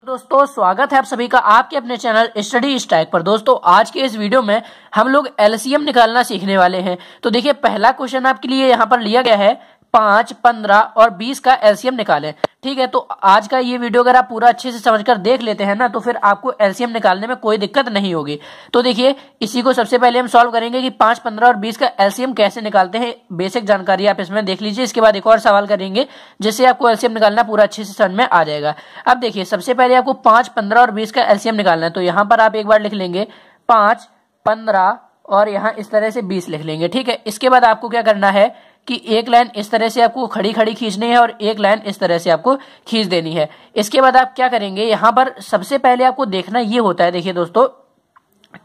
दोस्तों स्वागत है आप सभी का आपके अपने चैनल स्टडी स्टैक पर। दोस्तों आज के इस वीडियो में हम लोग एलसीएम निकालना सीखने वाले हैं। तो देखिए पहला क्वेश्चन आपके लिए यहाँ पर लिया गया है 5, 15 और 20 का एलसीएम निकालें। ठीक है, तो आज का ये वीडियो अगर आप पूरा अच्छे से समझकर देख लेते हैं ना तो फिर आपको एलसीएम निकालने में कोई दिक्कत नहीं होगी। तो देखिए इसी को सबसे पहले हम सॉल्व करेंगे कि 5, 15 और 20 का एलसीएम कैसे निकालते हैं। बेसिक जानकारी आप इसमें देख लीजिए। इसके बाद एक और सवाल करेंगे जिससे आपको एलसीएम निकालना पूरा अच्छे से समझ में आ जाएगा। अब देखिए सबसे पहले आपको 5, 15 और 20 का एलसीएम निकालना है। तो यहाँ पर आप एक बार लिख लेंगे 5, 15 और यहाँ इस तरह से 20 लिख लेंगे। ठीक है, इसके बाद आपको क्या करना है कि एक लाइन इस तरह से आपको खड़ी खड़ी खींचनी है और एक लाइन इस तरह से आपको खींच देनी है। इसके बाद आप क्या करेंगे, यहाँ पर सबसे पहले आपको देखना ये होता है, देखिए दोस्तों,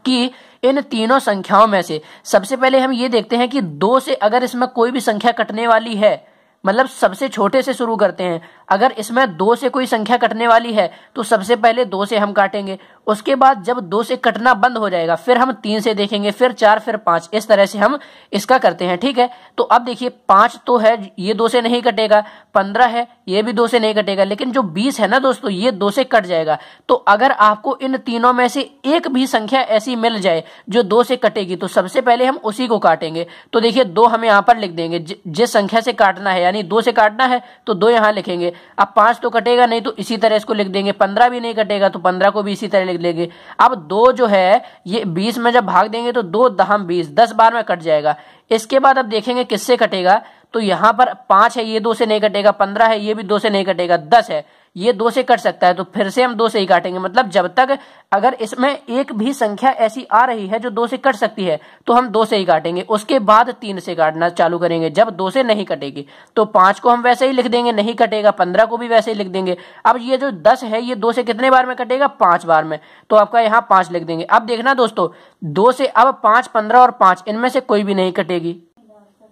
कि इन तीनों संख्याओं में से सबसे पहले हम ये देखते हैं कि 2 से अगर इसमें कोई भी संख्या कटने वाली है, मतलब सबसे छोटे से शुरू करते हैं। अगर इसमें 2 से कोई संख्या कटने वाली है तो सबसे पहले 2 से हम काटेंगे। उसके बाद जब 2 से कटना बंद हो जाएगा फिर हम 3 से देखेंगे, फिर 4, फिर 5, इस तरह से हम इसका करते हैं। ठीक है, तो अब देखिए 5 तो है, ये 2 से नहीं कटेगा। 15 है, ये भी 2 से नहीं कटेगा। लेकिन जो 20 है ना दोस्तों, ये 2 से कट जाएगा। तो अगर आपको इन तीनों में से एक भी संख्या ऐसी मिल जाए जो 2 से कटेगी तो सबसे पहले हम उसी को काटेंगे। तो देखिए 2 हम यहाँ पर लिख देंगे, जिस संख्या से काटना है, यानी 2 से काटना है तो 2 यहाँ लिखेंगे। अब 5 तो कटेगा नहीं तो इसी तरह इसको लिख देंगे। 15 भी नहीं कटेगा तो 15 को भी इसी तरह लिख देंगे। अब 2 जो है ये 20 में जब भाग देंगे तो 2 दहम 20, 10 बार में कट जाएगा। इसके बाद अब देखेंगे किससे कटेगा। तो यहाँ पर 5 है, ये 2 से नहीं कटेगा। 15 है, ये भी 2 से नहीं कटेगा। 10 है, ये 2 से कट सकता है तो फिर से हम 2 से ही काटेंगे। मतलब जब तक अगर इसमें एक भी संख्या ऐसी आ रही है जो 2 से कट सकती है तो हम 2 से ही काटेंगे। उसके बाद 3 से काटना चालू करेंगे जब 2 से नहीं कटेगी। तो 5 को हम वैसे ही लिख देंगे, नहीं कटेगा। 15 को भी वैसे ही लिख देंगे। अब ये जो 10 है ये 2 से कितने बार में कटेगा, 5 बार में, तो आपका यहाँ 5 लिख देंगे। अब देखना दोस्तों 2 से अब 5, 15 और 5 इनमें से कोई भी नहीं कटेगी।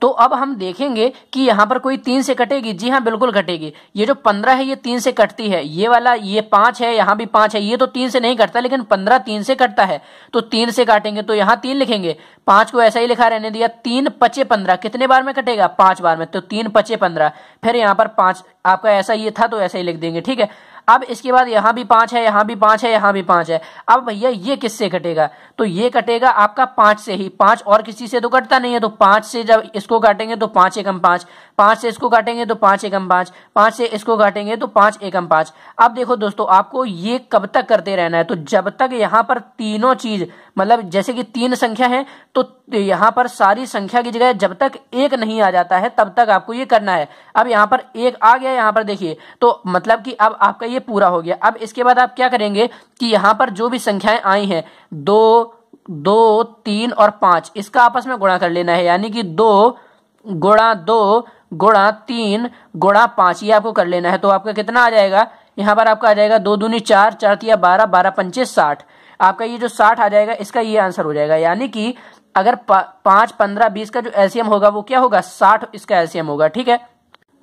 तो अब हम देखेंगे कि यहाँ पर कोई 3 से कटेगी। जी हाँ, बिल्कुल कटेगी। ये जो 15 है ये 3 से कटती है। ये वाला ये 5 है, यहाँ भी 5 है, ये तो 3 से नहीं कटता, लेकिन 15 3 से कटता है तो 3 से काटेंगे। तो यहाँ 3 लिखेंगे, 5 को ऐसा ही लिखा रहने दिया। 3 पचे 15 कितने बार में कटेगा, 5 बार में, तो 3 पचे 15। फिर यहाँ पर 5 आपका ऐसा ये था तो ऐसा ही लिख देंगे। ठीक है, अब इसके बाद यहाँ भी 5 है, यहाँ भी 5 है, यहाँ भी 5 है। अब भैया ये किससे कटेगा, तो ये कटेगा आपका 5 से ही। 5 और किसी से तो कटता नहीं है, तो 5 से जब इसको काटेंगे तो 5 एकम 5, 5 से इसको काटेंगे तो 5 एकम 5, 5 से इसको काटेंगे तो 5 एकम 5। अब देखो दोस्तों आपको ये कब तक करते रहना है, तो जब तक यहाँ पर तीनों चीज, मतलब जैसे कि 3 संख्या है तो यहाँ पर सारी संख्या की जगह जब तक 1 नहीं आ जाता है तब तक आपको ये करना है। अब यहाँ पर 1 आ गया, यहाँ पर देखिए, तो मतलब कि अब आपका ये पूरा हो गया। अब इसके बाद आप क्या करेंगे कि यहाँ पर जो भी संख्याएं आई हैं 2, 2, 3 और 5, इसका आपस में गुणा कर लेना है। यानी कि 2 गुणा 2 गुणा 3 गुणा 5 ये आपको कर लेना है। तो आपका कितना आ जाएगा, यहाँ पर आपका आ जाएगा 2 दूनी 4, 4 तिया 12, 12 पंचे 60। आपका ये जो 60 आ जाएगा इसका ये आंसर हो जाएगा। यानी कि अगर 5, 15, 20 का जो एलसीएम होगा वो क्या होगा, 60 इसका एलसीएम होगा। ठीक है,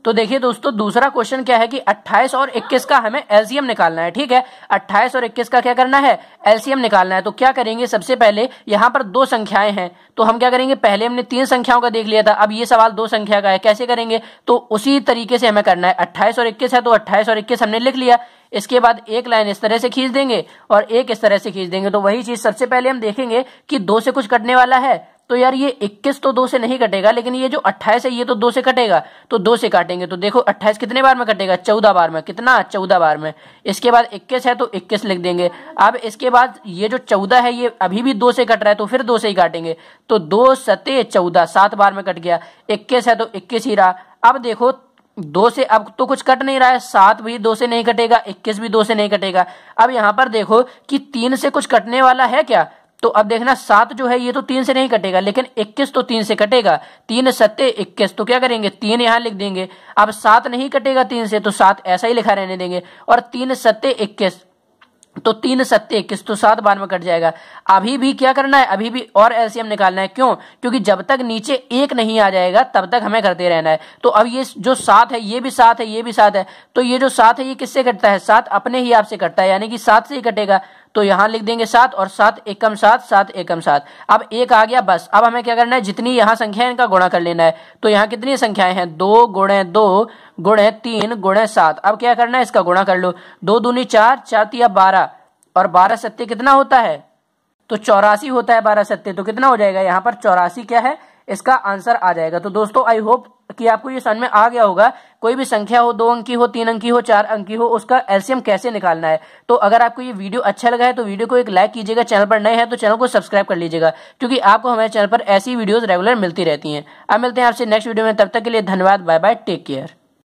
तो देखिए दोस्तों दूसरा क्वेश्चन क्या है कि 28 और 21 का हमें एलसीएम निकालना है। ठीक है, 28 और 21 का क्या करना है, एलसीएम निकालना है। तो क्या करेंगे, सबसे पहले यहाँ पर 2 संख्याएं हैं तो हम क्या करेंगे, पहले हमने 3 संख्याओं का देख लिया था, अब ये सवाल 2 संख्या का है, कैसे करेंगे, तो उसी तरीके से हमें करना है। 28 और 21 है तो 28 और 21 हमने लिख लिया। इसके बाद एक लाइन इस तरह से खींच देंगे और एक इस तरह से खींच देंगे। तो वही चीज सबसे पहले हम देखेंगे कि 2 से कुछ कटने वाला है, तो यार ये 21 तो 2 से नहीं कटेगा, लेकिन ये जो 28 है ये तो 2 से कटेगा, तो 2 से काटेंगे। तो देखो 28 कितने बार में कटेगा, 14 बार में। कितना, 14 बार में। इसके बाद 21 है तो 21 लिख देंगे। अब इसके बाद ये जो 14 है ये अभी भी 2 से कट रहा है तो फिर 2 से ही काटेंगे। तो 2 सते 14, 7 बार में कट गया। 21 है तो 21 ही रहा। अब देखो 2 से अब तो कुछ कट नहीं रहा है, 7 भी 2 से नहीं कटेगा, 21 भी 2 से नहीं कटेगा। अब यहाँ पर देखो कि 3 से कुछ कटने वाला है क्या, तो अब देखना 7 जो है ये तो 3 से नहीं कटेगा, लेकिन 21 तो 3 से कटेगा। 3 सत्ते 21, तो क्या करेंगे, 3 यहाँ लिख देंगे। अब 7 नहीं कटेगा 3 से तो 7 ऐसा ही लिखा रहने देंगे। और 3 सत्ते 21, तो 3 सत्ते 21, तो 7 बार में कट जाएगा। अभी भी क्या करना है, अभी भी और एलसीएम निकालना है। क्यों, क्योंकि जब तक नीचे 1 नहीं आ जाएगा तब तक हमें करते रहना है। तो अब ये जो 7 है ये भी 7 है, ये भी 7 है, तो ये जो 7 है ये किससे कटता है, 7 अपने ही आप से कटता है, यानी कि 7 से ही कटेगा। तो यहाँ लिख देंगे 7 और 7 एकम 7, 7 एकम 7। अब 1 आ गया बस। अब हमें क्या करना है, जितनी यहाँ संख्या है इनका गुणा कर लेना है। तो यहाँ कितनी संख्याएं हैं, 2 गुणे 2 गुणे 3 गुणे 7। अब क्या करना है, इसका गुणा कर लो। 2 दूनी 4, 4 तिया 12 और 12 सत्ते कितना होता है, तो 84 होता है 12 सत्ते। तो कितना हो जाएगा यहाँ पर 84 क्या है, इसका आंसर आ जाएगा। तो दोस्तों आई होप कि आपको ये समझ में आ गया होगा, कोई भी संख्या हो, 2 अंकी हो, 3 अंकी हो, 4 अंकी हो, उसका एलसीएम कैसे निकालना है। तो अगर आपको ये वीडियो अच्छा लगा है तो वीडियो को एक लाइक कीजिएगा, चैनल पर नए हैं तो चैनल को सब्सक्राइब कर लीजिएगा, क्योंकि आपको हमारे चैनल पर ऐसी वीडियोस रेगुलर मिलती रहती हैं। अब मिलते हैं आपसे नेक्स्ट वीडियो में, तब तक के लिए धन्यवाद, बाय बाय, टेक केयर।